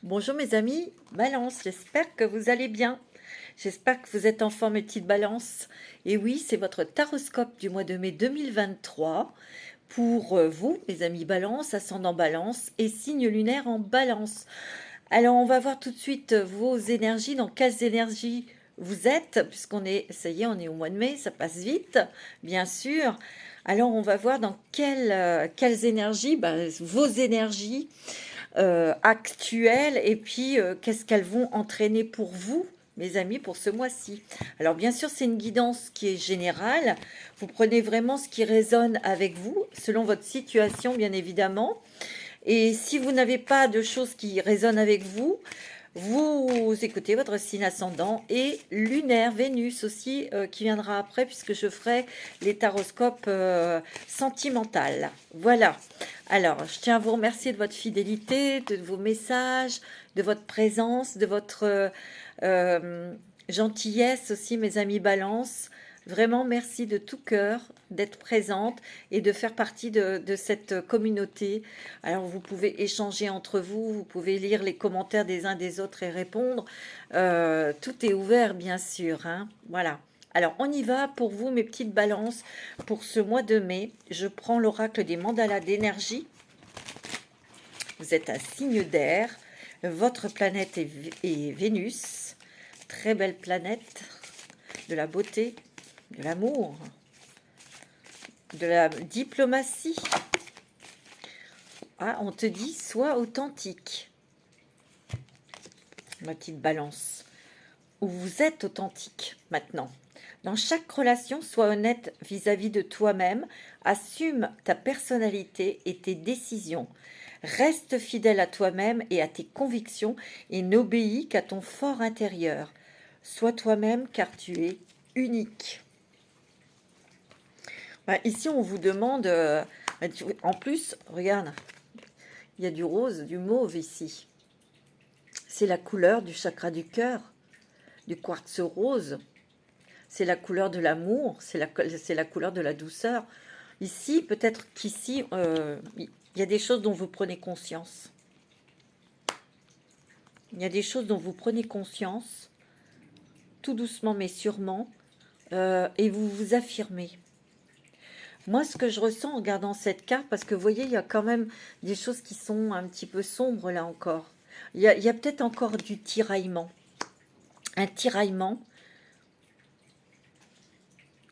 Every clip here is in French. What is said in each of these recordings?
Bonjour mes amis, Balance, j'espère que vous allez bien. J'espère que vous êtes en forme mes petites balances. Et oui, c'est votre taroscope du mois de mai 2023 pour vous, mes amis Balance, ascendant Balance et signe lunaire en Balance. Alors on va voir tout de suite vos énergies, dans quelles énergies vous êtes, puisqu'on est, ça y est, on est au mois de mai, ça passe vite, bien sûr. Alors on va voir dans quelles énergies, vos énergies actuelles et puis qu'est-ce qu'elles vont entraîner pour vous, mes amis, pour ce mois-ci. Alors bien sûr, c'est une guidance qui est générale. Vous prenez vraiment ce qui résonne avec vous, selon votre situation, bien évidemment. Et si vous n'avez pas de choses qui résonnent avec vous, vous écoutez votre signe ascendant et lunaire, Vénus aussi, qui viendra après, puisque je ferai les taroscopes sentimentales. Voilà. Alors, je tiens à vous remercier de votre fidélité, de vos messages, de votre présence, de votre gentillesse aussi, mes amis Balance. Vraiment, merci de tout cœur d'être présente et de faire partie de cette communauté. Alors, vous pouvez échanger entre vous, vous pouvez lire les commentaires des uns des autres et répondre. Tout est ouvert, bien sûr, hein. Voilà. Alors, on y va pour vous, mes petites balances. Pour ce mois de mai, je prends l'oracle des mandalas d'énergie. Vous êtes un signe d'air. Votre planète est Vénus. Très belle planète. De la beauté, de l'amour, de la diplomatie. Ah, on te dit, sois authentique. Ma petite balance. Où vous êtes authentique maintenant. Dans chaque relation, sois honnête vis-à-vis de toi-même. Assume ta personnalité et tes décisions. Reste fidèle à toi-même et à tes convictions et n'obéis qu'à ton fort intérieur. Sois toi-même car tu es unique. Ici, on vous demande, en plus, regarde, il y a du rose, du mauve ici. C'est la couleur du chakra du cœur, du quartz rose. C'est la couleur de l'amour, c'est la couleur de la douceur. Ici, peut-être qu'ici, il y a des choses dont vous prenez conscience. Il y a des choses dont vous prenez conscience, tout doucement mais sûrement, et vous vous affirmez. Moi, ce que je ressens en regardant cette carte, parce que vous voyez, il y a quand même des choses qui sont un petit peu sombres là encore. Il y a peut-être encore du tiraillement. Un tiraillement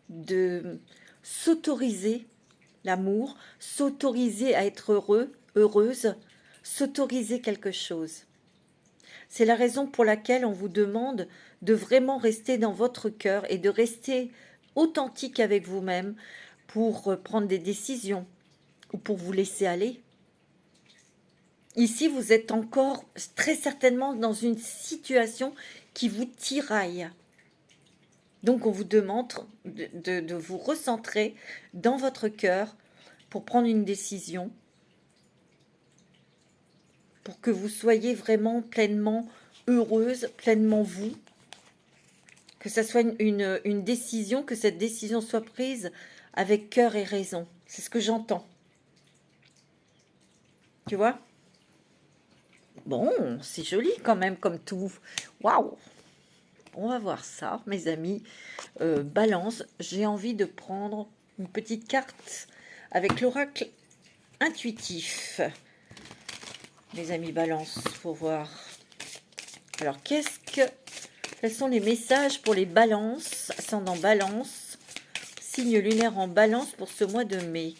de s'autoriser l'amour, s'autoriser à être heureux, heureuse, s'autoriser quelque chose. C'est la raison pour laquelle on vous demande de vraiment rester dans votre cœur et de rester authentique avec vous-même pour prendre des décisions ou pour vous laisser aller. Ici, vous êtes encore très certainement dans une situation qui vous tiraille. Donc, on vous demande de vous recentrer dans votre cœur pour prendre une décision, pour que vous soyez vraiment pleinement heureuse, pleinement vous, que ça soit une décision, que cette décision soit prise avec cœur et raison. C'est ce que j'entends. Tu vois ? Bon, c'est joli quand même comme tout. Waouh! On va voir ça, mes amis. Balance, j'ai envie de prendre une petite carte avec l'oracle intuitif. Mes amis Balance, pour voir. Alors, quels sont les messages pour les balances, ascendant Balance, signe lunaire en Balance pour ce mois de mai?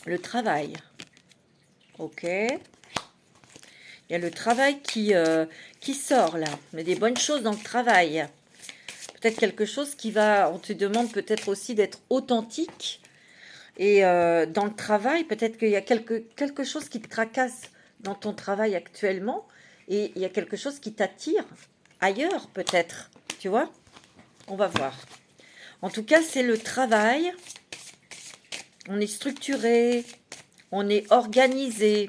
Le travail. Ok. Il y a le travail qui sort là, mais des bonnes choses dans le travail. Peut-être quelque chose qui va, on te demande peut-être aussi d'être authentique. Et dans le travail, peut-être qu'il y a quelque chose qui te tracasse dans ton travail actuellement. Et il y a quelque chose qui t'attire ailleurs peut-être. Tu vois? On va voir. En tout cas, c'est le travail. On est structuré, on est organisé.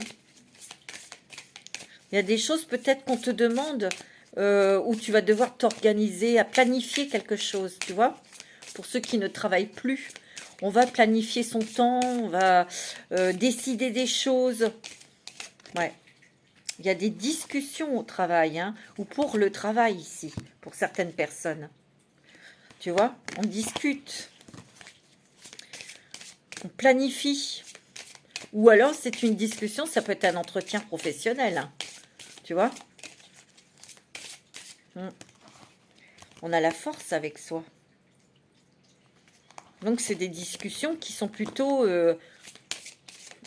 Il y a des choses peut-être qu'on te demande où tu vas devoir t'organiser, à planifier quelque chose, tu vois. Pour ceux qui ne travaillent plus, on va planifier son temps, on va décider des choses. Ouais. Il y a des discussions au travail, hein, ou pour le travail ici, pour certaines personnes. Tu vois, on discute, on planifie. Ou alors, c'est une discussion, ça peut être un entretien professionnel, hein, tu vois. On a la force avec soi. Donc, c'est des discussions qui sont plutôt...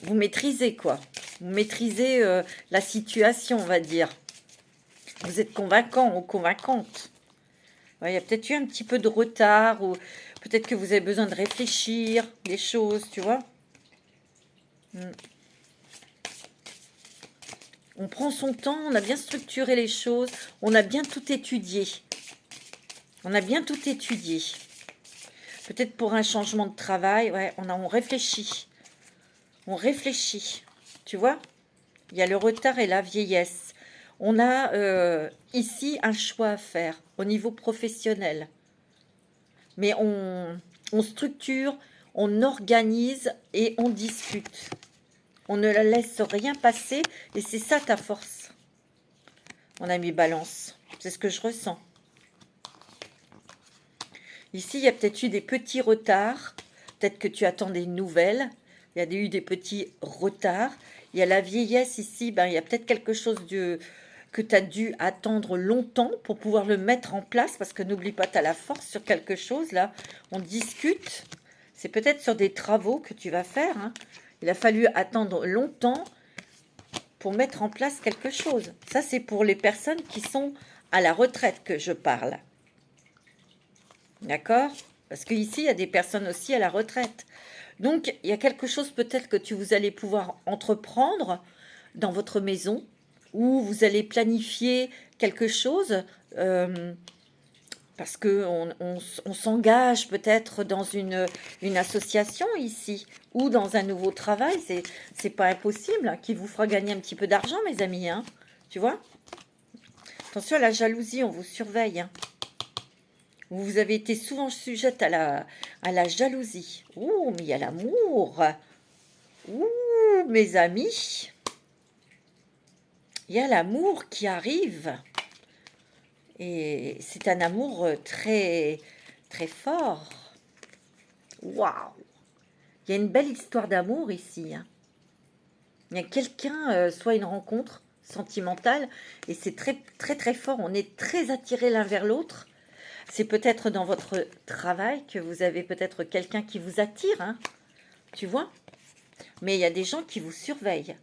vous maîtrisez, quoi. Vous maîtrisez la situation, on va dire. Vous êtes convaincant ou convaincante. Ouais, il y a peut-être eu un petit peu de retard, ou peut-être que vous avez besoin de réfléchir des choses, tu vois. On prend son temps, on a bien structuré les choses, on a bien tout étudié. On a bien tout étudié. Peut-être pour un changement de travail, ouais, on réfléchit. On réfléchit. Tu vois? Il y a le retard et la vieillesse. On a ici un choix à faire au niveau professionnel. Mais on structure, on organise et on discute. On ne la laisse rien passer et c'est ça ta force. Mon ami Balance, c'est ce que je ressens. Ici, il y a peut-être eu des petits retards. Peut-être que tu attends des nouvelles. Il y a eu des petits retards. Il y a la vieillesse ici. Ben, il y a peut-être quelque chose que tu as dû attendre longtemps pour pouvoir le mettre en place. Parce que n'oublie pas, tu as la force sur quelque chose. Là, on discute. C'est peut-être sur des travaux que tu vas faire. Hein. Il a fallu attendre longtemps pour mettre en place quelque chose. Ça, c'est pour les personnes qui sont à la retraite que je parle. D'accord? Parce qu'ici, il y a des personnes aussi à la retraite. Donc, il y a quelque chose peut-être que vous allez pouvoir entreprendre dans votre maison, ou vous allez planifier quelque chose, parce qu'on s'engage peut-être dans une association ici, ou dans un nouveau travail. C'est pas impossible, hein, qui vous fera gagner un petit peu d'argent, mes amis. Hein, tu vois? Attention à la jalousie, on vous surveille. Hein. Vous avez été souvent sujette à la jalousie. Ouh, mais il y a l'amour. Ouh, mes amis. Il y a l'amour qui arrive. Et c'est un amour très, très fort. Waouh. Il y a une belle histoire d'amour ici. Hein. Il y a quelqu'un, soit une rencontre sentimentale, et c'est très, très, très fort. On est très attirés l'un vers l'autre. C'est peut-être dans votre travail que vous avez peut-être quelqu'un qui vous attire, hein, tu vois. Mais il y a des gens qui vous surveillent.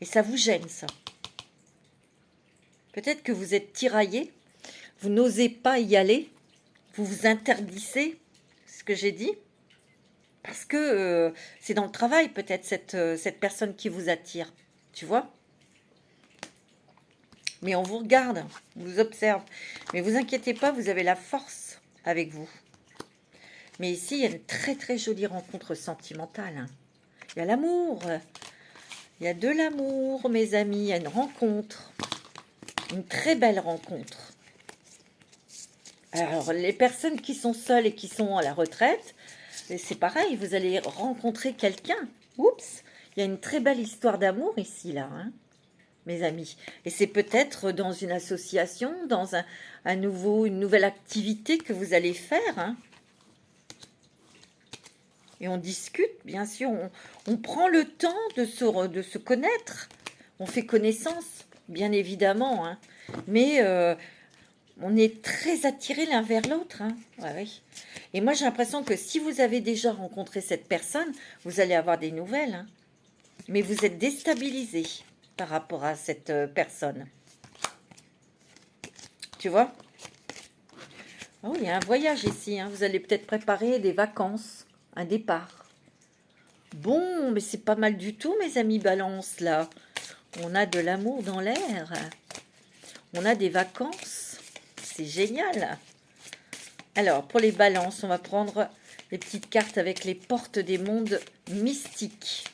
Et ça vous gêne, ça. Peut-être que vous êtes tiraillé, vous n'osez pas y aller, vous vous interdisez, c'est ce que j'ai dit. Parce que c'est dans le travail, peut-être, cette personne qui vous attire, tu vois. Mais on vous regarde, on vous observe. Mais vous inquiétez pas, vous avez la force avec vous. Mais ici, il y a une très très jolie rencontre sentimentale. Hein. Il y a l'amour. Il y a de l'amour, mes amis. Il y a une rencontre. Une très belle rencontre. Alors, les personnes qui sont seules et qui sont à la retraite, c'est pareil. Vous allez rencontrer quelqu'un. Oups, il y a une très belle histoire d'amour ici, là. Hein, mes amis. Et c'est peut-être dans une association, dans une nouvelle activité que vous allez faire. Hein. Et on discute, bien sûr. On prend le temps de se connaître. On fait connaissance, bien évidemment. Hein. Mais on est très attirés l'un vers l'autre. Hein. Ouais, oui. Et moi, j'ai l'impression que si vous avez déjà rencontré cette personne, vous allez avoir des nouvelles. Hein. Mais vous êtes déstabilisé par rapport à cette personne. Tu vois? Oh, il y a un voyage ici. Hein. Vous allez peut-être préparer des vacances, un départ. Bon, mais c'est pas mal du tout, mes amis Balance, là. On a de l'amour dans l'air. On a des vacances. C'est génial. Alors, pour les balances, on va prendre les petites cartes avec les portes des mondes mystiques.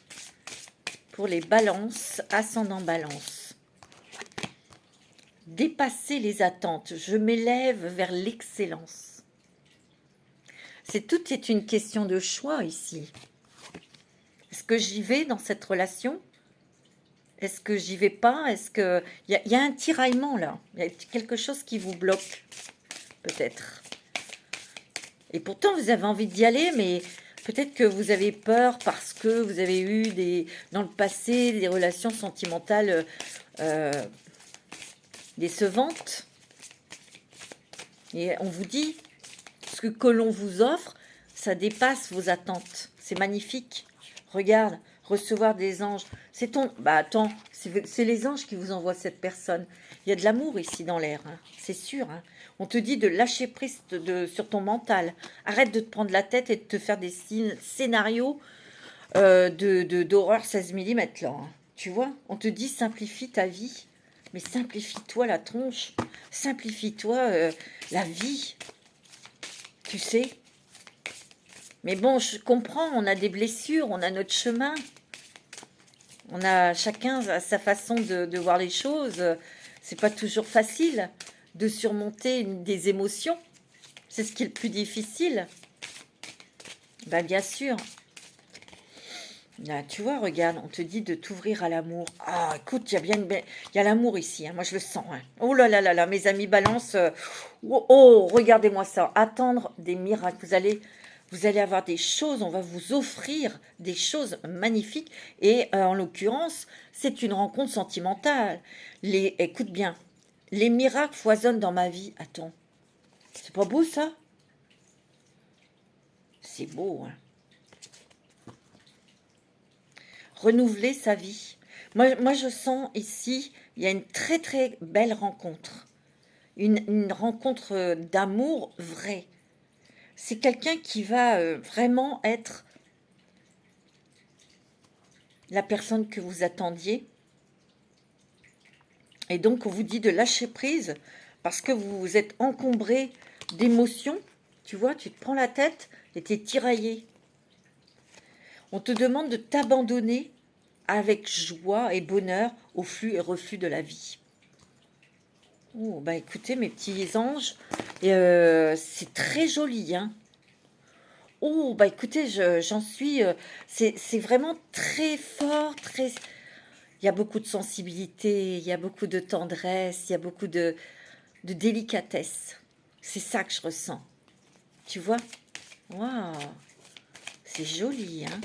Pour les balances, ascendant balance. Dépasser les attentes. Je m'élève vers l'excellence. Tout est une question de choix ici. Est-ce que j'y vais dans cette relation? Est-ce que j'y vais pas? Est-ce que... Il y a un tiraillement là. Il y a quelque chose qui vous bloque, peut-être. Et pourtant, vous avez envie d'y aller, mais peut-être que vous avez peur parce que vous avez eu dans le passé des relations sentimentales décevantes. Et on vous dit, ce que l'on vous offre, ça dépasse vos attentes. C'est magnifique. Regarde, recevoir des anges. C'est ton... Bah attends, c'est les anges qui vous envoient cette personne. Il y a de l'amour ici dans l'air, hein, c'est sûr. Hein. On te dit de lâcher prise sur ton mental. Arrête de te prendre la tête et de te faire des scénarios d'horreur 16 mm là. Hein. Tu vois, on te dit simplifie ta vie. Mais simplifie-toi la tronche. Simplifie-toi la vie. Tu sais. Mais bon, je comprends, on a des blessures, on a notre chemin. On a chacun sa façon de voir les choses. C'est pas toujours facile de surmonter des émotions. C'est ce qui est le plus difficile. Ben bien sûr. Là, tu vois, regarde, on te dit de t'ouvrir à l'amour. Ah, écoute, il y a l'amour ici. Hein, moi, je le sens. Hein. Oh là là là là, mes amis balance. Oh, regardez-moi ça. Attendre des miracles. Vous allez avoir des choses. On va vous offrir des choses magnifiques. Et en l'occurrence, c'est une rencontre sentimentale. Écoute bien. Les miracles foisonnent dans ma vie. Attends. C'est pas beau, ça? C'est beau, hein. Renouveler sa vie. Moi, je sens ici, il y a une très très belle rencontre. Une rencontre d'amour vrai. C'est quelqu'un qui va vraiment être la personne que vous attendiez. Et donc, on vous dit de lâcher prise parce que vous vous êtes encombré d'émotions. Tu vois, tu te prends la tête et tu es tiraillé. On te demande de t'abandonner avec joie et bonheur au flux et reflux de la vie. Oh, bah écoutez, mes petits anges, c'est très joli, hein. Oh, bah écoutez, j'en suis... c'est vraiment très fort, très... Il y a beaucoup de sensibilité, il y a beaucoup de tendresse, il y a beaucoup de délicatesse. C'est ça que je ressens. Tu vois? Waouh! C'est joli, hein.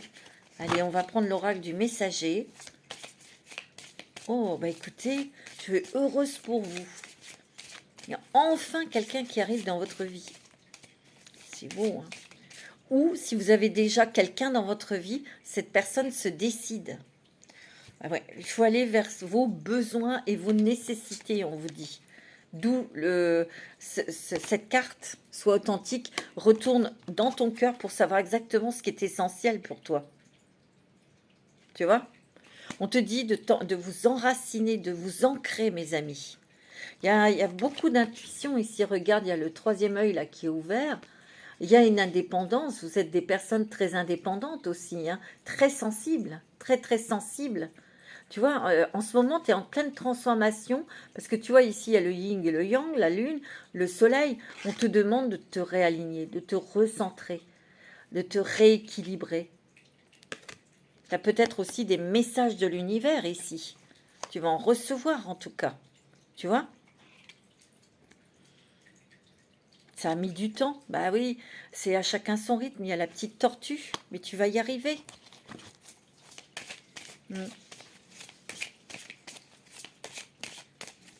Allez, on va prendre l'oracle du messager. Oh, bah écoutez, je suis heureuse pour vous. Il y a enfin quelqu'un qui arrive dans votre vie. C'est beau, hein. Ou si vous avez déjà quelqu'un dans votre vie, cette personne se décide. Ah ouais, il faut aller vers vos besoins et vos nécessités, on vous dit. D'où cette carte, soit authentique, retourne dans ton cœur pour savoir exactement ce qui est essentiel pour toi. Tu vois? On te dit de vous enraciner, de vous ancrer, mes amis. Il y a beaucoup d'intuition ici. Regarde, il y a le troisième œil là qui est ouvert. Il y a une indépendance. Vous êtes des personnes très indépendantes aussi, hein, très sensibles, très très sensibles. Tu vois, en ce moment, tu es en pleine transformation parce que tu vois, ici, il y a le yin et le yang, la lune, le soleil. On te demande de te réaligner, de te recentrer, de te rééquilibrer. Tu as peut-être aussi des messages de l'univers ici. Tu vas en recevoir en tout cas. Tu vois? Ça a mis du temps. Bah oui, c'est à chacun son rythme. Il y a la petite tortue, mais tu vas y arriver. Tu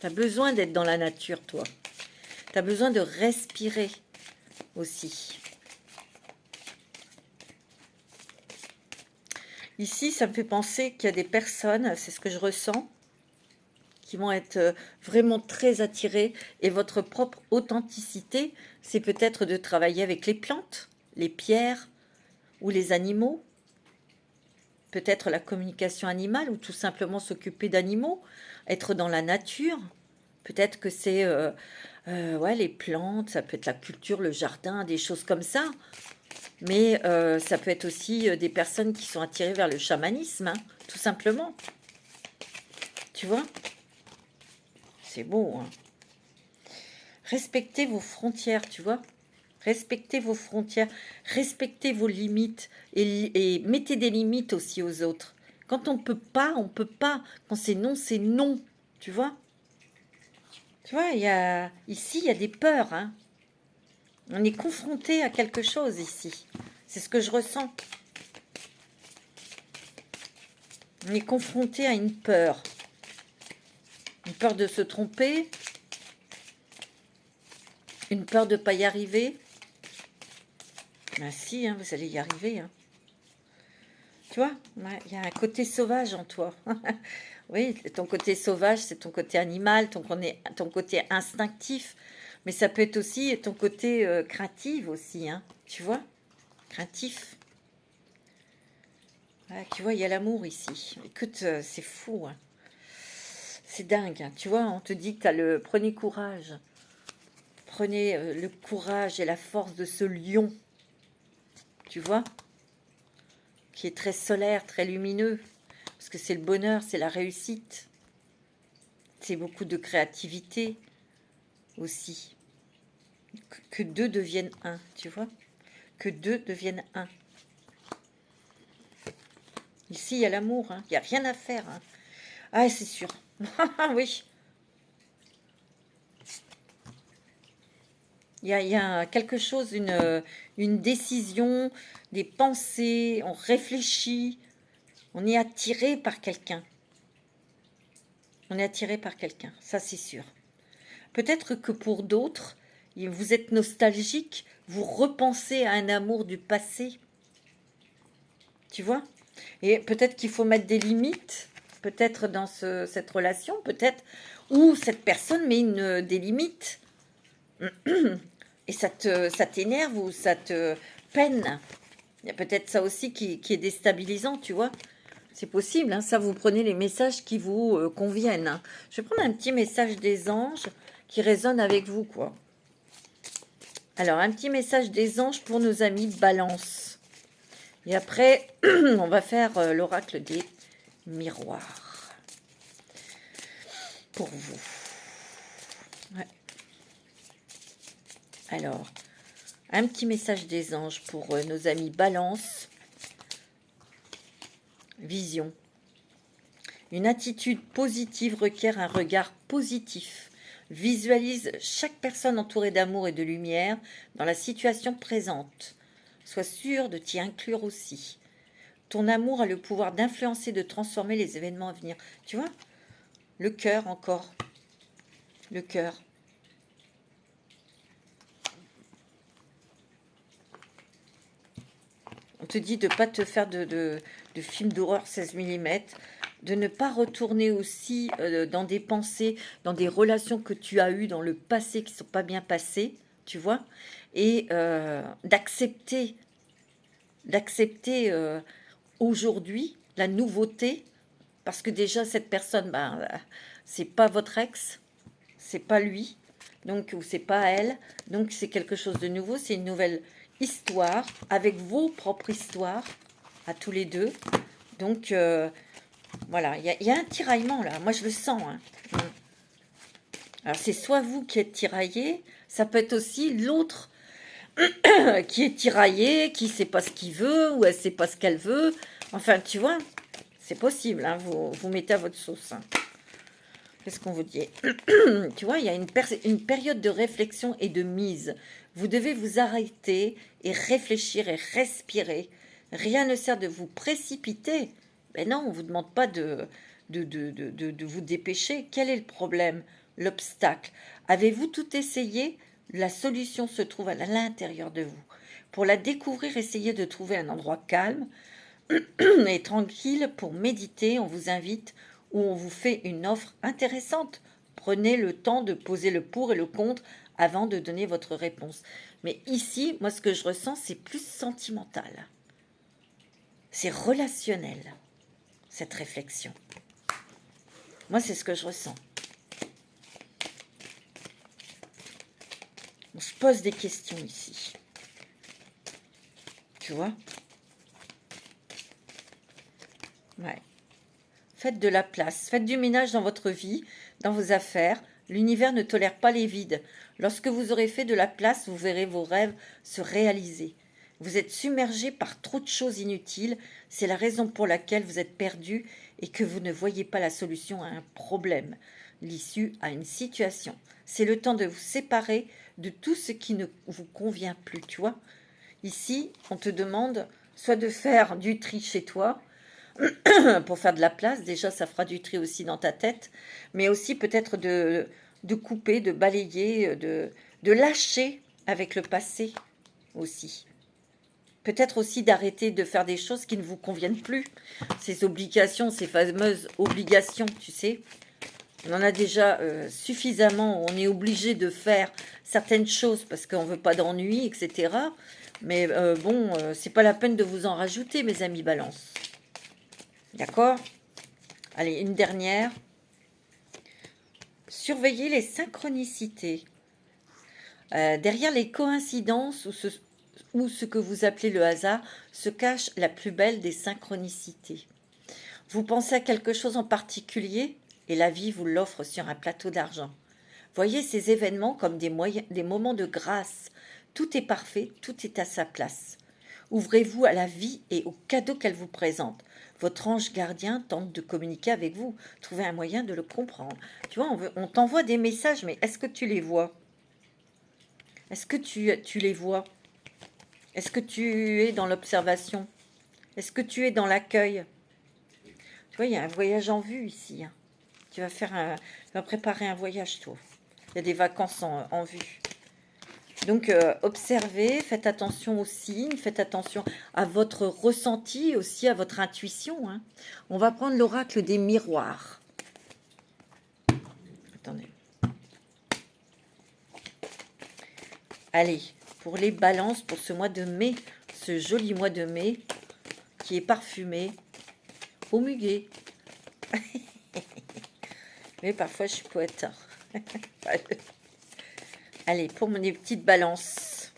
as besoin d'être dans la nature, toi. Tu as besoin de respirer aussi. Ici, ça me fait penser qu'il y a des personnes, c'est ce que je ressens, qui vont être vraiment très attirées. Et votre propre authenticité, c'est peut-être de travailler avec les plantes, les pierres ou les animaux. Peut-être la communication animale ou tout simplement s'occuper d'animaux, être dans la nature. Peut-être que c'est ouais, les plantes, ça peut être la culture, le jardin, des choses comme ça. Mais ça peut être aussi des personnes qui sont attirées vers le chamanisme, hein, tout simplement. Tu vois? C'est beau, hein. Respectez vos frontières, tu vois? Respectez vos frontières, respectez vos limites et mettez des limites aussi aux autres. Quand on peut pas, on peut pas. Quand c'est non, c'est non. Tu vois? Tu vois, ici, il y a des peurs. Hein. On est confronté à quelque chose ici. C'est ce que je ressens. On est confronté à une peur. Une peur de se tromper. Une peur de ne pas y arriver. Ben si, hein, vous allez y arriver. Hein. Tu vois, il y a un côté sauvage en toi. Oui, ton côté sauvage, c'est ton côté animal, ton côté instinctif. Mais ça peut être aussi ton côté craintif aussi, hein, tu vois, craintif. Ouais, tu vois, il y a l'amour ici. Écoute, c'est fou. Hein. C'est dingue. Hein. Tu vois, on te dit que tu as le... Prenez courage. Prenez le courage et la force de ce lion. Tu vois, qui est très solaire, très lumineux. Parce que c'est le bonheur, c'est la réussite. C'est beaucoup de créativité aussi. Que deux deviennent un, tu vois. Que deux deviennent un. Ici, il y a l'amour, hein. Il n'y a rien à faire. Hein. Ah, c'est sûr. Oui. Il y a quelque chose, une décision, des pensées, on réfléchit, on est attiré par quelqu'un. On est attiré par quelqu'un, ça c'est sûr. Peut-être que pour d'autres, vous êtes nostalgique, vous repensez à un amour du passé. Tu vois? Et peut-être qu'il faut mettre des limites, peut-être dans cette relation, peut-être, où cette personne met des limites. Et ça t'énerve ou ça te peine. Il y a peut-être ça aussi qui est déstabilisant, tu vois. C'est possible, hein, ça vous prenez les messages qui vous conviennent. Hein. Je vais prendre un petit message des anges qui résonne avec vous, quoi. Alors, un petit message des anges pour nos amis Balance. Et après, on va faire l'oracle des miroirs. Pour vous. Ouais. Alors, un petit message des anges pour nos amis Balance. Vision. Une attitude positive requiert un regard positif. Visualise chaque personne entourée d'amour et de lumière dans la situation présente. Sois sûr de t'y inclure aussi. Ton amour a le pouvoir d'influencer, de transformer les événements à venir. Tu vois? Le cœur encore. Le cœur. On te dit de ne pas te faire de films d'horreur 16 mm, de ne pas retourner aussi dans des pensées, dans des relations que tu as eues dans le passé qui ne sont pas bien passées, tu vois, et d'accepter aujourd'hui la nouveauté, parce que déjà cette personne, c'est pas votre ex, c'est pas lui, donc ou c'est pas elle, donc c'est quelque chose de nouveau, c'est une nouvelle histoire avec vos propres histoires à tous les deux. Donc voilà, il y a un tiraillement là, moi je le sens. Hein. Alors c'est soit vous qui êtes tiraillé, ça peut être aussi l'autre qui est tiraillé, qui sait pas ce qu'il veut ou elle sait pas ce qu'elle veut. Enfin, tu vois, c'est possible, hein, vous mettez à votre sauce. Hein. Qu'est-ce qu'on vous dit? Tu vois, il y a une période de réflexion et de mise. Vous devez vous arrêter et réfléchir et respirer. Rien ne sert de vous précipiter. Mais non, on ne vous demande pas de vous dépêcher. Quel est le problème? L'obstacle. Avez-vous tout essayé? La solution se trouve à l'intérieur de vous. Pour la découvrir, essayez de trouver un endroit calme et tranquille pour méditer. On vous invite où on vous fait une offre intéressante. Prenez le temps de poser le pour et le contre avant de donner votre réponse. Mais ici, moi, ce que je ressens, c'est plus sentimental. C'est relationnel, cette réflexion. Moi, c'est ce que je ressens. On se pose des questions ici. Tu vois? Ouais. Faites de la place, faites du ménage dans votre vie, dans vos affaires. L'univers ne tolère pas les vides. Lorsque vous aurez fait de la place, vous verrez vos rêves se réaliser. Vous êtes submergé par trop de choses inutiles. C'est la raison pour laquelle vous êtes perdu et que vous ne voyez pas la solution à un problème, l'issue à une situation. C'est le temps de vous séparer de tout ce qui ne vous convient plus, tu vois. Ici, on te demande soit de faire du tri chez toi, pour faire de la place. Déjà, ça fera du tri aussi dans ta tête, mais aussi peut-être de couper, de balayer, de lâcher avec le passé aussi. Peut-être aussi d'arrêter de faire des choses qui ne vous conviennent plus. Ces obligations, ces fameuses obligations, tu sais. On en a déjà suffisamment. On est obligé de faire certaines choses parce qu'on ne veut pas d'ennui, etc. Mais bon, c'est pas la peine de vous en rajouter, mes amis Balance. D'accord? Allez, une dernière. Surveillez les synchronicités. Derrière les coïncidences ou ce que vous appelez le hasard se cache la plus belle des synchronicités. Vous pensez à quelque chose en particulier et la vie vous l'offre sur un plateau d'argent. Voyez ces événements comme des moments de grâce. Tout est parfait, tout est à sa place. Ouvrez-vous à la vie et aux cadeaux qu'elle vous présente. Votre ange gardien tente de communiquer avec vous. Trouvez un moyen de le comprendre. Tu vois, on t'envoie des messages, mais est-ce que tu les vois? Est-ce que tu les vois? Est-ce que tu es dans l'observation? Est-ce que tu es dans l'accueil? Tu vois, il y a un voyage en vue ici. Hein. Tu vas préparer un voyage, toi. Il y a des vacances en vue. Donc, observez, faites attention aux signes, faites attention à votre ressenti, aussi à votre intuition. Hein. On va prendre l'oracle des miroirs. Attendez. Allez, pour les balances, pour ce mois de mai, ce joli mois de mai, qui est parfumé au muguet. Mais parfois, je suis poète. Allez, pour mes petites balances.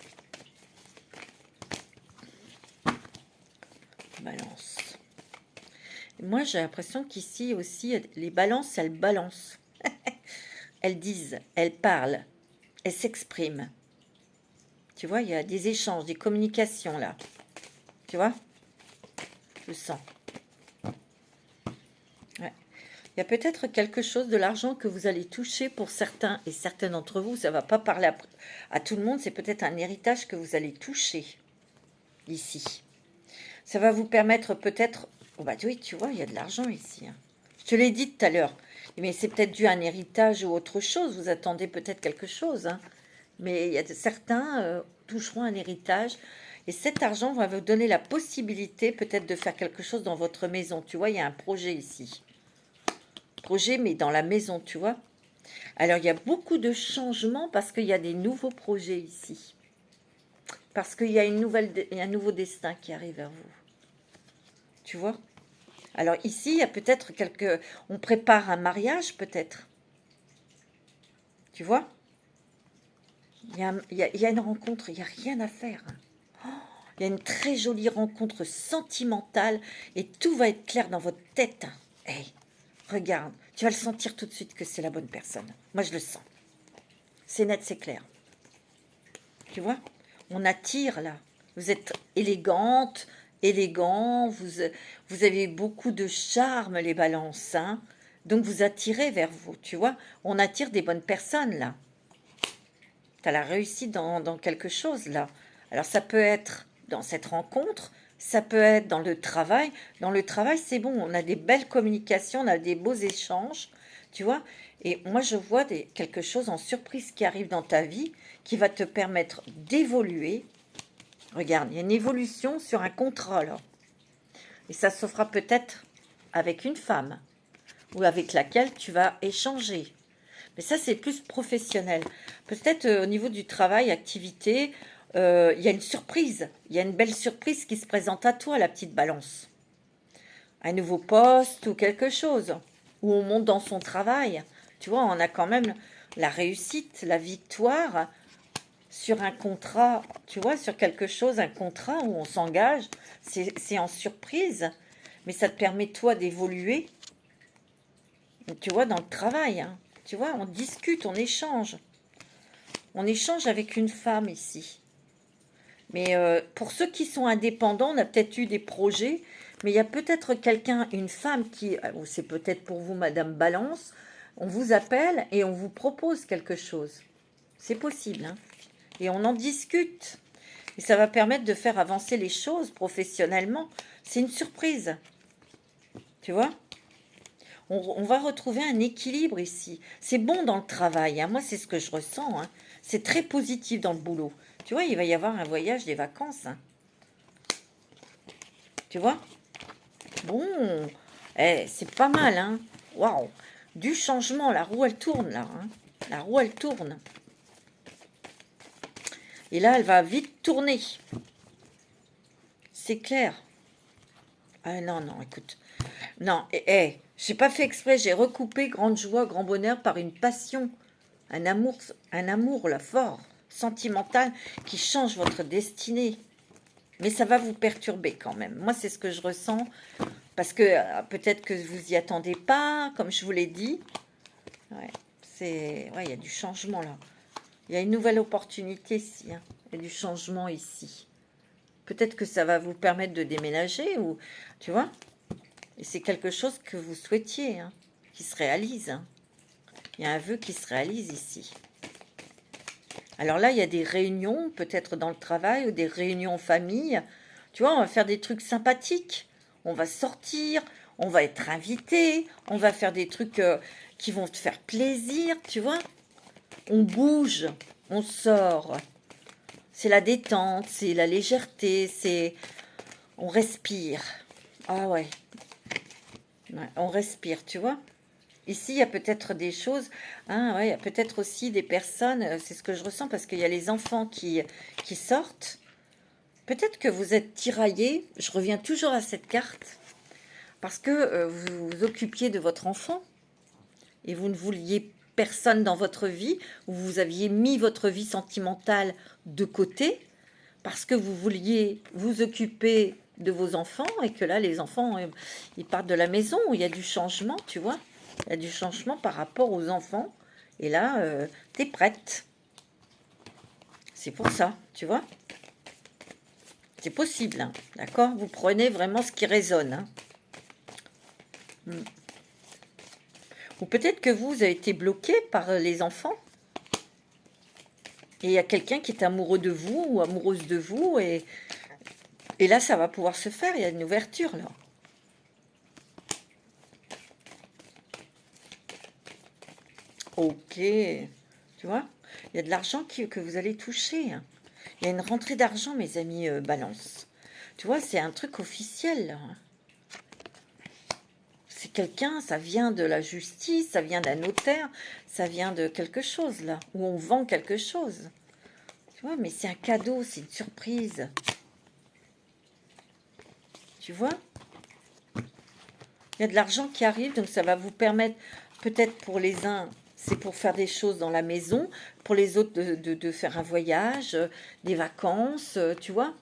Balance. Moi, j'ai l'impression qu'ici aussi, les balances, elles balancent. Elles disent, elles parlent, elles s'expriment. Tu vois, il y a des échanges, des communications là. Tu vois? Je sens. Ouais. Il y a peut-être quelque chose de l'argent que vous allez toucher pour certains et certaines d'entre vous. Ça ne va pas parler à tout le monde. C'est peut-être un héritage que vous allez toucher ici. Ça va vous permettre peut-être... Oh bah oui, tu vois, il y a de l'argent ici. Hein. Je te l'ai dit tout à l'heure. Mais c'est peut-être dû à un héritage ou autre chose. Vous attendez peut-être quelque chose. Hein. Mais il y a certains toucheront un héritage. Et cet argent va vous donner la possibilité peut-être de faire quelque chose dans votre maison. Tu vois, il y a un projet ici. Projet, mais dans la maison, tu vois. Alors, il y a beaucoup de changements parce qu'il y a des nouveaux projets ici. Parce qu'il y a un nouveau destin qui arrive vers vous. Tu vois? Alors ici, il y a peut-être on prépare un mariage, peut-être. Tu vois? Il y a une rencontre, il n'y a rien à faire. Il y a une très jolie rencontre sentimentale et tout va être clair dans votre tête. Hey, regarde, tu vas le sentir tout de suite que c'est la bonne personne. Moi, je le sens. C'est net, c'est clair. Tu vois? On attire là. Vous êtes élégante, élégant, vous avez beaucoup de charme, les balances. Hein, donc, vous attirez vers vous, tu vois? On attire des bonnes personnes là. Tu as la réussite dans quelque chose là. Alors, ça peut être dans cette rencontre, ça peut être dans le travail. Dans le travail, c'est bon, on a des belles communications, on a des beaux échanges, tu vois. Et moi, je vois quelque chose en surprise qui arrive dans ta vie, qui va te permettre d'évoluer. Regarde, il y a une évolution sur un contrat, là. Et ça se fera peut-être avec une femme, ou avec laquelle tu vas échanger. Mais ça, c'est plus professionnel. Peut-être au niveau du travail, activité, il y a une surprise. Il y a une belle surprise qui se présente à toi, la petite balance. Un nouveau poste ou quelque chose. Où on monte dans son travail. Tu vois, on a quand même la réussite, la victoire sur un contrat. Tu vois, sur quelque chose, un contrat où on s'engage. C'est en surprise. Mais ça te permet, toi, d'évoluer. Tu vois, dans le travail. Hein. Tu vois, on discute, on échange. On échange avec une femme ici. Mais pour ceux qui sont indépendants, on a peut-être eu des projets, mais il y a peut-être quelqu'un, une femme qui, ou c'est peut-être pour vous, Madame Balance, on vous appelle et on vous propose quelque chose. C'est possible, hein. Et on en discute. Et ça va permettre de faire avancer les choses professionnellement. C'est une surprise, tu vois. On va retrouver un équilibre ici. C'est bon dans le travail, hein. Moi, c'est ce que je ressens, hein. C'est très positif dans le boulot. Tu vois, il va y avoir un voyage des vacances, hein. Tu vois. Bon, c'est pas mal, hein. Waouh, du changement, la roue, elle tourne, là, hein. La roue, elle tourne. Et là, elle va vite tourner. C'est clair. Ah non, non, écoute. Non, j'ai pas fait exprès, j'ai recoupé grande joie, grand bonheur par une passion, un amour là, fort, sentimental, qui change votre destinée. Mais ça va vous perturber quand même. Moi, c'est ce que je ressens, parce que peut-être que vous y attendez pas, comme je vous l'ai dit. Ouais, ouais, il y a du changement là. Il y a une nouvelle opportunité ici, hein. Il y a du changement ici. Peut-être que ça va vous permettre de déménager, ou tu vois. Et c'est quelque chose que vous souhaitiez, hein, qui se réalise, hein. Il y a un vœu qui se réalise ici. Alors là, il y a des réunions, peut-être dans le travail, ou des réunions en famille. Tu vois, on va faire des trucs sympathiques. On va sortir, on va être invité, on va faire des trucs qui vont te faire plaisir, tu vois. On bouge, on sort. C'est la détente, c'est la légèreté, c'est... On respire. Ah ouais. Ouais, on respire, tu vois. Ici, il y a peut-être des choses, hein, ouais, il y a peut-être aussi des personnes, c'est ce que je ressens, parce qu'il y a les enfants qui sortent. Peut-être que vous êtes tiraillés, je reviens toujours à cette carte, parce que vous vous occupiez de votre enfant, et vous ne vouliez personne dans votre vie, ou vous aviez mis votre vie sentimentale de côté, parce que vous vouliez vous occuper de vos enfants, et que là, les enfants, ils partent de la maison, où il y a du changement, tu vois. Il y a du changement par rapport aux enfants. Et là, t'es prête. C'est pour ça, tu vois. C'est possible, hein, d'accord. Vous prenez vraiment ce qui résonne, hein. Ou peut-être que vous avez été bloqué par les enfants. Et il y a quelqu'un qui est amoureux de vous ou amoureuse de vous. Et là, ça va pouvoir se faire. Il y a une ouverture, là. Ok. Tu vois, il y a de l'argent que vous allez toucher, hein. Il y a une rentrée d'argent, mes amis Balance. Tu vois, c'est un truc officiel, là. C'est quelqu'un, ça vient de la justice, ça vient d'un notaire, ça vient de quelque chose, là, où on vend quelque chose. Tu vois, mais c'est un cadeau, c'est une surprise. Tu vois, il y a de l'argent qui arrive, donc ça va vous permettre, peut-être pour les uns, c'est pour faire des choses dans la maison, pour les autres de faire un voyage, des vacances, tu vois.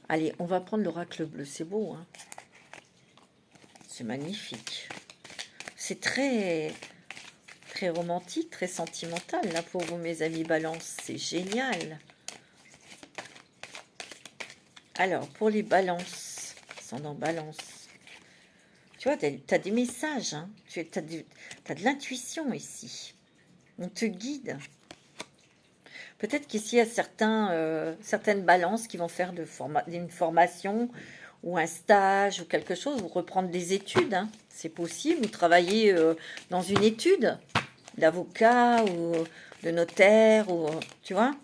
Allez, on va prendre l'oracle bleu, c'est beau, hein. C'est magnifique. C'est très, très romantique, très sentimental, là, pour vous, mes amis Balance. C'est génial. Alors, pour les Balances, ascendant Balance, tu vois, tu as des messages, hein. Tu as de l'intuition ici. On te guide. Peut-être qu'ici, il y a certaines balances qui vont faire une formation ou un stage ou quelque chose, ou reprendre des études, hein. C'est possible, ou travailler dans une étude d'avocat ou de notaire, ou tu vois.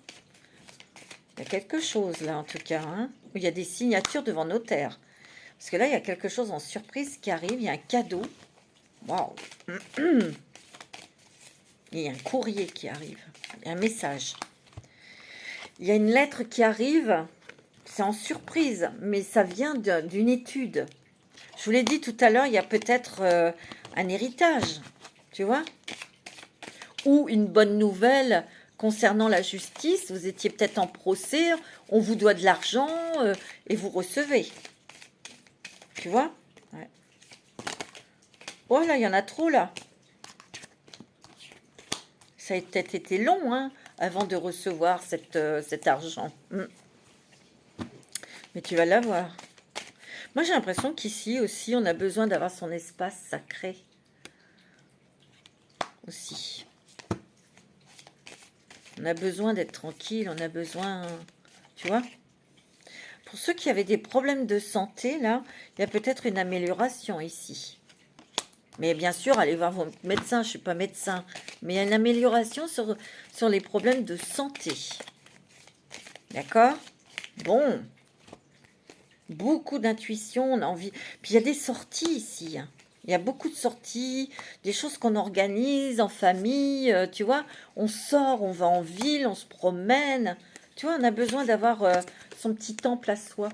Il y a quelque chose là, en tout cas, hein, où il y a des signatures devant notaire. Parce que là, il y a quelque chose en surprise qui arrive, il y a un cadeau. Waouh! Il y a un courrier qui arrive, il y a un message. Il y a une lettre qui arrive, c'est en surprise, mais ça vient d'une étude. Je vous l'ai dit tout à l'heure, il y a peut-être un héritage, tu vois, ou une bonne nouvelle concernant la justice. Vous étiez peut-être en procès, on vous doit de l'argent et vous recevez. Tu vois, ouais. Oh là, il y en a trop là. Ça a peut-être été long, hein. avant de recevoir cet argent. Mais tu vas l'avoir. Moi, j'ai l'impression qu'ici aussi, on a besoin d'avoir son espace sacré. Aussi. On a besoin d'être tranquille, on a besoin... Tu vois? Pour ceux qui avaient des problèmes de santé, là, il y a peut-être une amélioration ici. Mais bien sûr, allez voir vos médecins, je ne suis pas médecin. Mais il y a une amélioration sur les problèmes de santé. D'accord? Bon. Beaucoup d'intuition, on a envie. Puis il y a des sorties ici. Il y a beaucoup de sorties, des choses qu'on organise en famille, tu vois. On sort, on va en ville, on se promène. Tu vois, on a besoin d'avoir son petit temple à soi.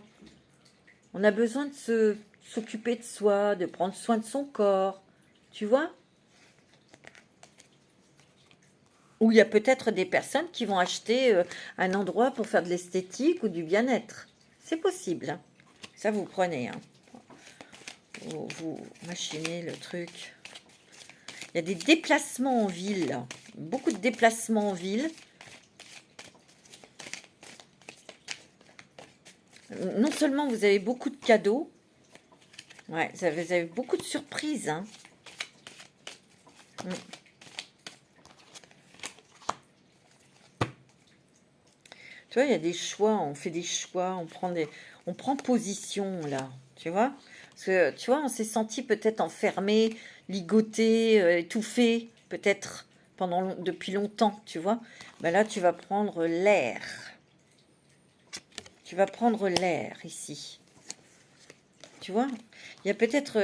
On a besoin de s'occuper de soi, de prendre soin de son corps. Tu vois? Ou il y a peut-être des personnes qui vont acheter un endroit pour faire de l'esthétique ou du bien-être. C'est possible. Ça, vous prenez. Hein. Vous machinez le truc. Il y a des déplacements en ville. Là. Beaucoup de déplacements en ville. Non seulement vous avez beaucoup de cadeaux. Ouais, vous avez beaucoup de surprises. Hein. Tu vois, il y a des choix, on fait des choix, on prend position là, tu vois. Parce que, tu vois, on s'est senti peut-être enfermé, ligoté, étouffé, peut-être depuis longtemps, tu vois. Ben là, tu vas prendre l'air. Tu vas prendre l'air ici. Tu vois, il y a peut-être,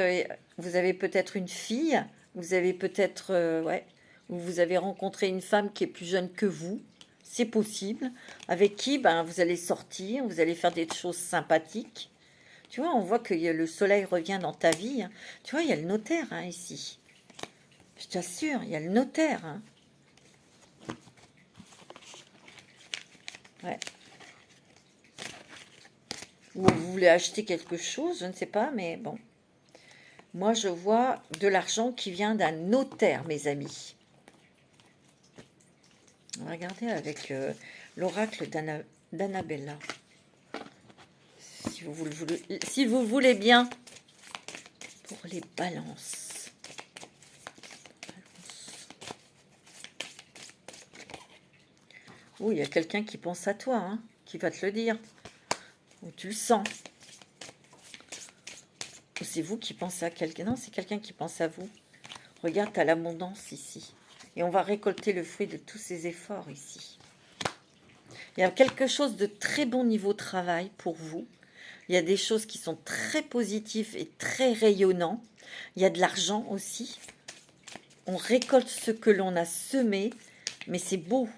vous avez peut-être une fille, vous avez peut-être, ouais, vous avez rencontré une femme qui est plus jeune que vous. C'est possible, avec qui ben, vous allez sortir, vous allez faire des choses sympathiques. Tu vois, on voit que le soleil revient dans ta vie. Hein. Tu vois, il y a le notaire hein, ici. Je t'assure, il y a le notaire. Hein. Ouais. Ou vous voulez acheter quelque chose, je ne sais pas, mais bon. Moi, je vois de l'argent qui vient d'un notaire, mes amis. On va regarder avec l'oracle d'Annabella. Si vous le voulez bien. Pour les balances. Oh, il y a quelqu'un qui pense à toi, hein, qui va te le dire. Ou tu le sens. Ou c'est vous qui pensez à quelqu'un. Non, c'est quelqu'un qui pense à vous. Regarde, tu as l'abondance ici. Et on va récolter le fruit de tous ces efforts ici. Il y a quelque chose de très bon niveau travail pour vous. Il y a des choses qui sont très positives et très rayonnantes. Il y a de l'argent aussi. On récolte ce que l'on a semé. Mais c'est beau,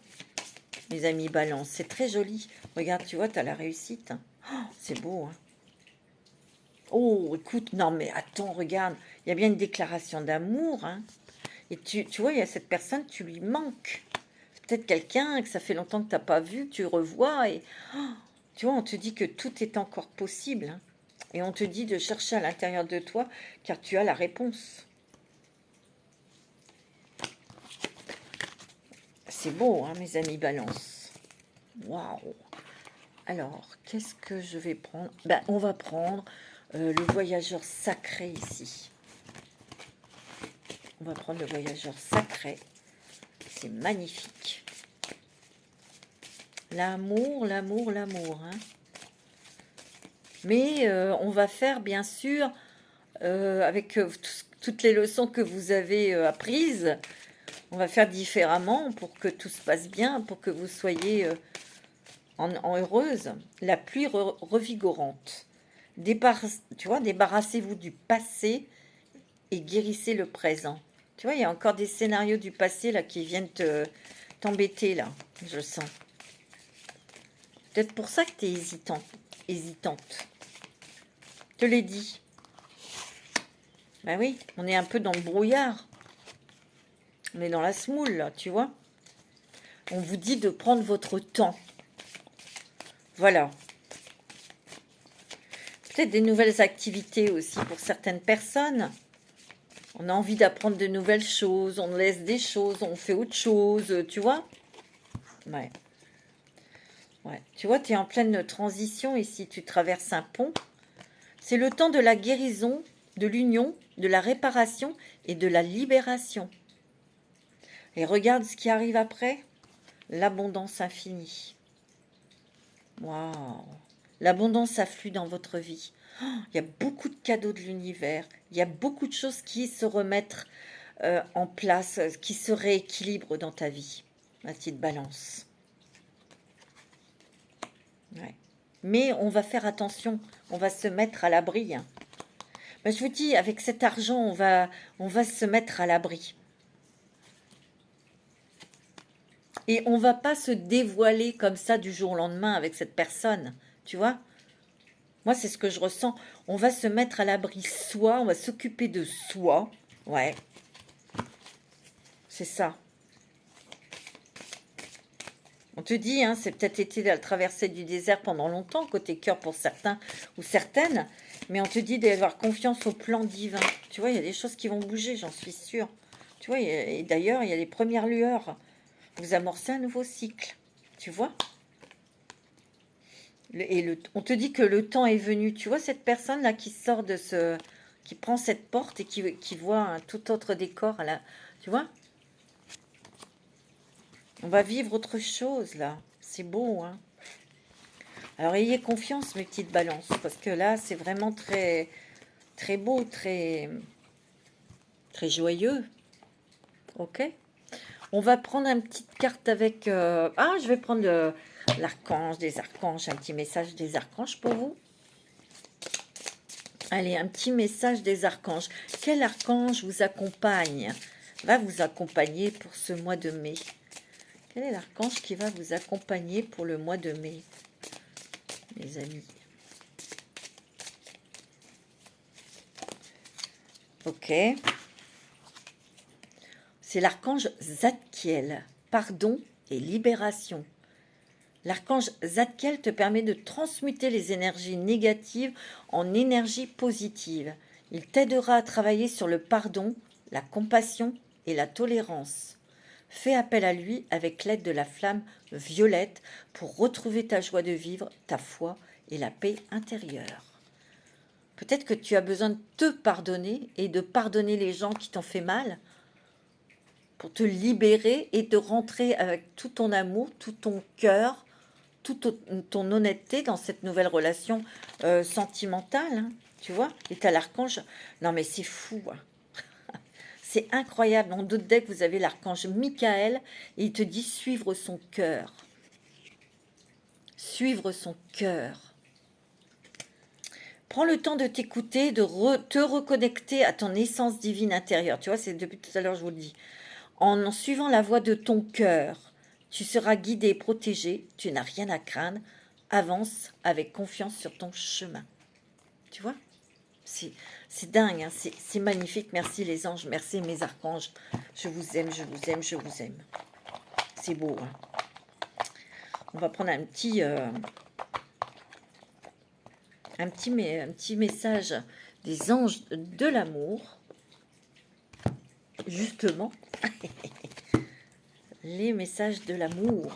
mes amis balance. C'est très joli. Regarde, tu vois, tu as la réussite. Oh, c'est beau, hein. Oh, écoute, non mais attends, regarde. Il y a bien une déclaration d'amour, hein. Et tu vois, il y a cette personne, tu lui manques. C'est peut-être quelqu'un que ça fait longtemps que tu n'as pas vu, tu revois et... Oh, tu vois, on te dit que tout est encore possible. Hein. Et on te dit de chercher à l'intérieur de toi, car tu as la réponse. C'est beau, hein, mes amis balance. Waouh. Alors, qu'est-ce que je vais prendre? Ben, on va prendre le voyageur sacré ici. On va prendre le voyageur sacré. C'est magnifique. L'amour, l'amour, l'amour. Hein. Mais on va faire, bien sûr, avec toutes les leçons que vous avez apprises, on va faire différemment pour que tout se passe bien, pour que vous soyez en heureuse. La pluie revigorante. Tu vois, débarrassez-vous du passé et guérissez le présent. Tu vois, il y a encore des scénarios du passé là qui viennent t'embêter là, je sens. Peut-être pour ça que tu es hésitante. Je te l'ai dit. Ben oui, on est un peu dans le brouillard. On est dans la semoule, là, tu vois. On vous dit de prendre votre temps. Voilà. Peut-être des nouvelles activités aussi pour certaines personnes. On a envie d'apprendre de nouvelles choses, on laisse des choses, on fait autre chose, tu vois. Ouais. Ouais. Tu vois, tu es en pleine transition ici. Tu traverses un pont. C'est le temps de la guérison, de l'union, de la réparation et de la libération. Et regarde ce qui arrive après. L'abondance infinie. Waouh! L'abondance afflue dans votre vie. Oh, il y a beaucoup de cadeaux de l'univers. Il y a beaucoup de choses qui se remettent en place, qui se rééquilibrent dans ta vie. Ma petite balance. Ouais. Mais on va faire attention. On va se mettre à l'abri. Hein. Ben, je vous dis, avec cet argent, on va se mettre à l'abri. Et on va pas se dévoiler comme ça du jour au lendemain avec cette personne. Tu vois? Moi, c'est ce que je ressens. On va se mettre à l'abri soi, on va s'occuper de soi. Ouais, c'est ça. On te dit, hein, c'est peut-être été la traversée du désert pendant longtemps, côté cœur pour certains ou certaines, mais on te dit d'avoir confiance au plan divin. Tu vois, il y a des choses qui vont bouger, j'en suis sûre. Tu vois, et d'ailleurs, il y a les premières lueurs. Vous amorcez un nouveau cycle, tu vois. On te dit que le temps est venu. Tu vois cette personne-là qui sort de ce... qui prend cette porte et qui voit un tout autre décor. Là, tu vois? On va vivre autre chose, là. C'est beau, hein? Alors, ayez confiance, mes petites balances, parce que là, c'est vraiment très, très beau, très, très joyeux. Ok? On va prendre une petite carte avec... Ah, je vais prendre l'archange, des archanges, un petit message des archanges pour vous. Allez, un petit message des archanges. Quel archange vous accompagne, va vous accompagner pour ce mois de mai? Quel est l'archange qui va vous accompagner pour le mois de mai, mes amis? Ok. C'est l'archange Zadkiel. Pardon et libération. L'archange Zadkiel te permet de transmuter les énergies négatives en énergie positive. Il t'aidera à travailler sur le pardon, la compassion et la tolérance. Fais appel à lui avec l'aide de la flamme violette pour retrouver ta joie de vivre, ta foi et la paix intérieure. Peut-être que tu as besoin de te pardonner et de pardonner les gens qui t'ont fait mal pour te libérer et de rentrer avec tout ton amour, tout ton cœur, toute ton honnêteté dans cette nouvelle relation sentimentale, hein, tu vois. Et t'as l'archange, non mais c'est fou, hein. C'est incroyable. En d'autres decks, vous avez l'archange Michael et il te dit suivre son cœur. Suivre son cœur. Prends le temps de t'écouter, de te reconnecter à ton essence divine intérieure. Tu vois, c'est depuis tout à l'heure, je vous le dis. En suivant la voie de ton cœur, tu seras guidé et protégé. Tu n'as rien à craindre. Avance avec confiance sur ton chemin. Tu vois? C'est dingue, hein, c'est magnifique. Merci les anges, merci mes archanges. Je vous aime, je vous aime, je vous aime. C'est beau. Hein. On va prendre un petit message des anges de l'amour. Justement, les messages de l'amour.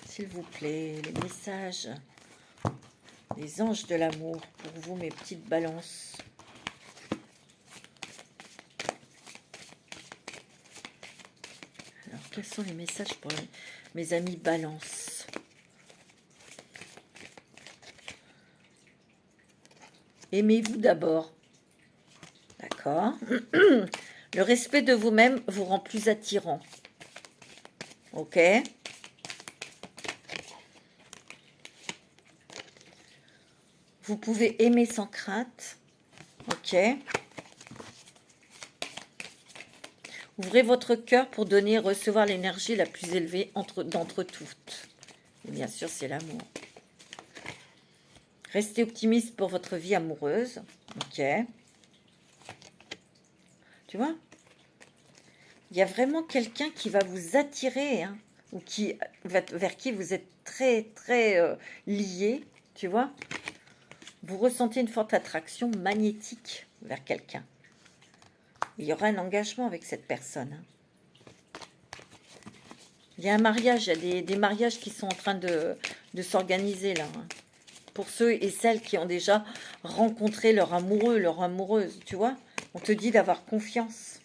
S'il vous plaît, les messages des anges de l'amour pour vous, mes petites balances. Alors, quels sont les messages pour mes amis balance? Aimez-vous d'abord. D'accord. Le respect de vous-même vous rend plus attirant. Ok. Vous pouvez aimer sans crainte. Ok. Ouvrez votre cœur pour donner et recevoir l'énergie la plus élevée d'entre toutes. Et bien sûr, c'est l'amour. Restez optimiste pour votre vie amoureuse. Ok. Tu vois? Il y a vraiment quelqu'un qui va vous attirer, hein, ou vers qui vous êtes très, très lié, tu vois? Vous ressentez une forte attraction magnétique vers quelqu'un. Il y aura un engagement avec cette personne. Hein. Il y a un mariage, il y a des mariages qui sont en train de s'organiser là, hein. Pour ceux et celles qui ont déjà rencontré leur amoureux, leur amoureuse, tu vois. On te dit d'avoir confiance,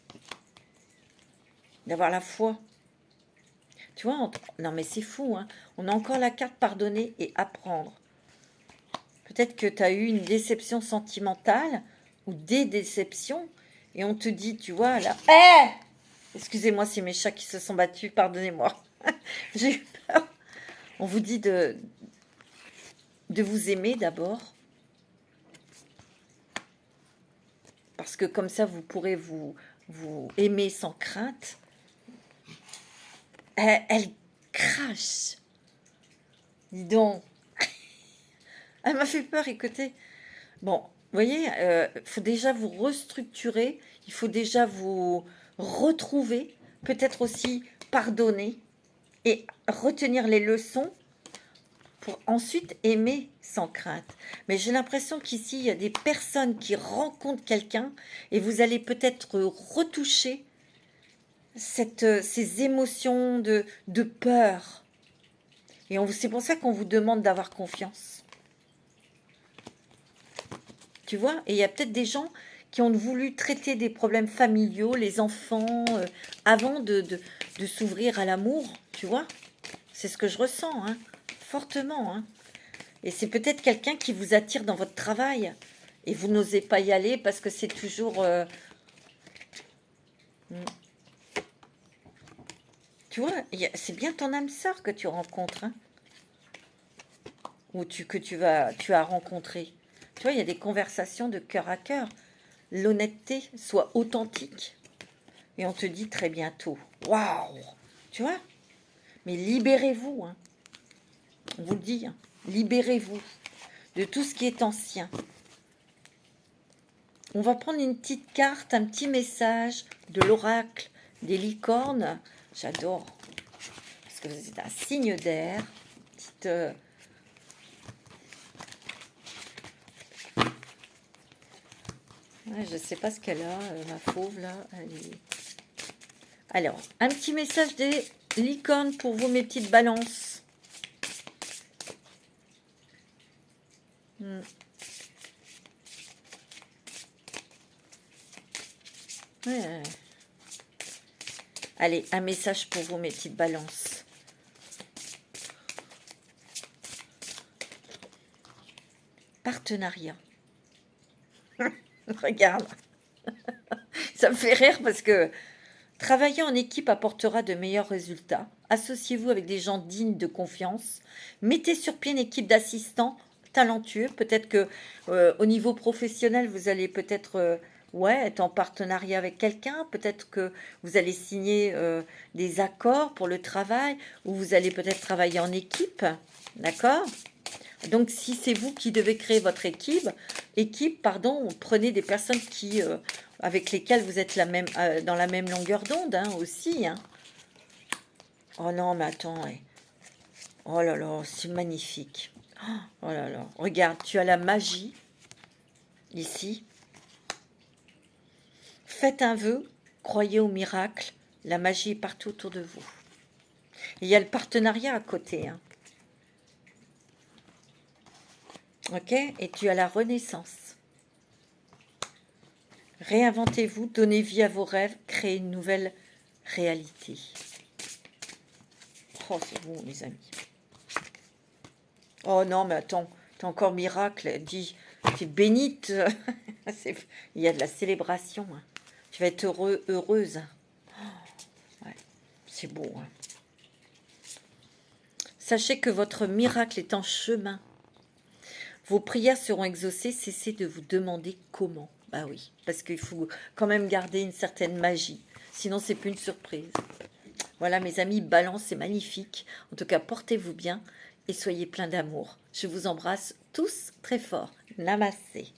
d'avoir la foi. Tu vois, non mais c'est fou, hein. On a encore la carte pardonner et apprendre. Peut-être que tu as eu une déception sentimentale ou des déceptions et on te dit, tu vois, là... Excusez-moi, c'est mes chats qui se sont battus, pardonnez-moi. J'ai eu peur. On vous dit de vous aimer d'abord. Parce que comme ça, vous pourrez vous aimer sans crainte. Elle crache. Dis donc. Elle m'a fait peur, écoutez. Bon, vous voyez, il faut déjà vous restructurer. Il faut déjà vous retrouver. Peut-être aussi pardonner. Et retenir les leçons pour ensuite aimer sans crainte. Mais j'ai l'impression qu'ici, il y a des personnes qui rencontrent quelqu'un et vous allez peut-être retoucher ces émotions de peur. Et c'est pour ça qu'on vous demande d'avoir confiance. Tu vois? Et il y a peut-être des gens qui ont voulu traiter des problèmes familiaux, les enfants, avant de s'ouvrir à l'amour, tu vois? C'est ce que je ressens, hein, fortement, hein. Et c'est peut-être quelqu'un qui vous attire dans votre travail. Et vous n'osez pas y aller parce que c'est toujours... Tu vois, c'est bien ton âme sœur que tu rencontres. Hein, ou que tu as rencontré. Tu vois, il y a des conversations de cœur à cœur. L'honnêteté, soit authentique. Et on te dit très bientôt. Waouh! Tu vois? Mais libérez-vous. Hein. On vous le dit. Hein. Libérez-vous de tout ce qui est ancien. On va prendre une petite carte, un petit message de l'oracle des licornes. J'adore. Parce que vous êtes un signe d'air. Petite... Ouais, je ne sais pas ce qu'elle a, ma fauve, là. Alors, un petit message des licornes pour vous, mes petites balances. Ouais. Allez, un message pour vous, mes petites balances. Partenariat. Regarde. Ça me fait rire parce que travailler en équipe apportera de meilleurs résultats. Associez-vous avec des gens dignes de confiance. Mettez sur pied une équipe d'assistants talentueux. Peut-être que au niveau professionnel, vous allez peut-être être en partenariat avec quelqu'un. Peut-être que vous allez signer des accords pour le travail ou vous allez peut-être travailler en équipe. D'accord ? Donc, si c'est vous qui devez créer votre prenez des personnes avec lesquelles vous êtes dans la même longueur d'onde aussi. Hein. Oh non, mais attends. Oh là là, c'est magnifique. Oh là là, regarde, tu as la magie ici. Faites un vœu, croyez au miracle. La magie est partout autour de vous. Et il y a le partenariat à côté. Hein. Ok? Et tu as la renaissance. Réinventez-vous, donnez vie à vos rêves, créez une nouvelle réalité. Oh, c'est bon, mes amis. Oh non, mais attends, t'as encore miracle. Dis, t'es bénite. Il y a de la célébration. Hein. Tu vas être heureuse. Oh, ouais, c'est beau. Hein. Sachez que votre miracle est en chemin. Vos prières seront exaucées. Cessez de vous demander comment. Bah oui, parce qu'il faut quand même garder une certaine magie. Sinon, c'est plus une surprise. Voilà, mes amis, Balance, c'est magnifique. En tout cas, portez-vous bien et soyez pleins d'amour. Je vous embrasse tous très fort. Namaste.